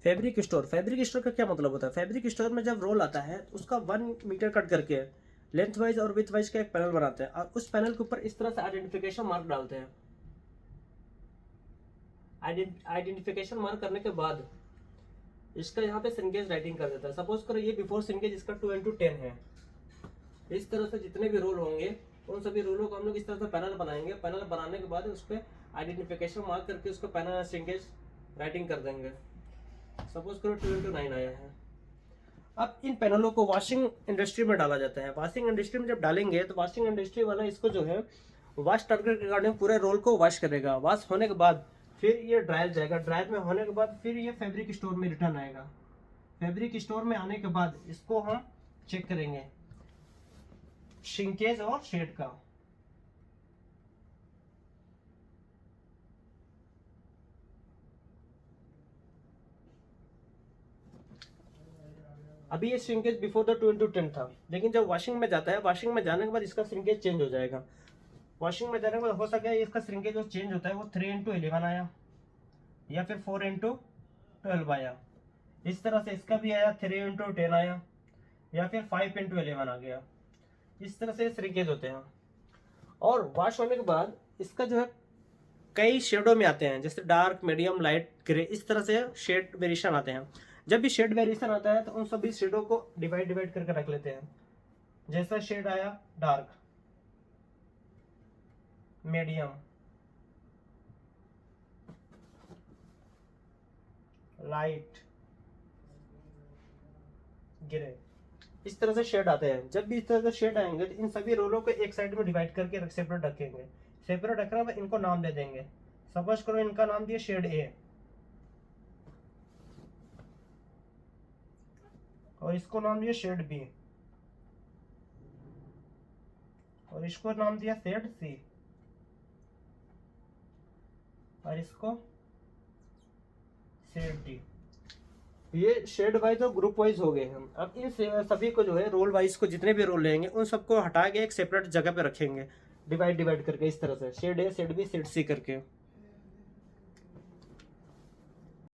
Fabric store का क्या मतलब होता है? फैब्रिक स्टोर में जब रोल आता है तो उसका 1 मीटर कट करके लेंथ वाइज और विथ वाइज का एक पैनल बनाते हैं और उस पैनल के ऊपर इस तरह से आइडेंटिफिकेशन मार्क डालते हैं। आइडेंटिफिकेशन मार्क करने के बाद इसका यहाँ पे श्रिंकेज राइटिंग कर देता है। सपोज करो ये बिफोर श्रिंकेज इसका 2x10 है। इस तरह से जितने भी रोल होंगे उन सभी रोलों को हम लोग इस तरह से पैनल बनाएंगे। पैनल बनाने के बाद उस पर आइडेंटिफिकेशन मार्क करके उसको पैनल श्रिंकेज राइटिंग कर देंगे। सपोज करो 2x9 आया है। अब इन पैनलों को वॉशिंग इंडस्ट्री में डाला जाता है। वॉशिंग इंडस्ट्री में जब डालेंगे तो वॉशिंग इंडस्ट्री वाला इसको जो है वॉश टारगेट रिगार्डिंग पूरे रोल को वॉश करेगा। वॉश होने के बाद फिर ये ड्रायर जाएगा। ड्रायर में होने के बाद फिर ये फैब्रिक स्टोर में रिटर्न आएगा। फैब्रिक स्टोर में आने के बाद इसको हम चेक करेंगे श्रिंकेज और शेड का। अभी ये श्रिंकेज बिफोर द 2x10 था, लेकिन जब वॉशिंग में जाता है, वॉशिंग में जाने के बाद इसका श्रिंकेज चेंज हो जाएगा। वॉशिंग में जाने के बाद हो सके इसका श्रिंकेज जो चेंज होता है वो 3x11 आया या फिर 4x12 आया। इस तरह से इसका भी आया 3x10 आया या फिर 5x11 आ गया। इस तरह से श्रिंकेज होते हैं। और वॉश होने के बाद इसका जो है कई शेडों में आते हैं, जैसे डार्क, मीडियम, लाइट, ग्रे, इस तरह से शेड वेरिएशन आते हैं। जब भी शेड वेरिएशन आता है तो उन सभी शेडों को डिवाइड करके रख लेते हैं। जैसा शेड आया डार्क, मीडियम, लाइट, ग्रे, इस तरह से शेड आते हैं। जब भी इस तरह से शेड आएंगे तो इन सभी रोलों को एक साइड में डिवाइड करके सेपरेट रखेंगे। सेपरेट रखने में इनको नाम दे देंगे। सपोज करो इनका नाम दिया शेड ए और इसको नाम दिया शेड बी और इसको नाम दिया शेड सी और इसको शेड डी। ये शेड वाइज और ग्रुप वाइज हो गए हम। अब इन सभी को जो है रोल वाइज को जितने भी रोल लेंगे उन सबको हटा के एक सेपरेट जगह पे रखेंगे, डिवाइड करके इस तरह से शेड ए, शेड बी, शेड सी करके।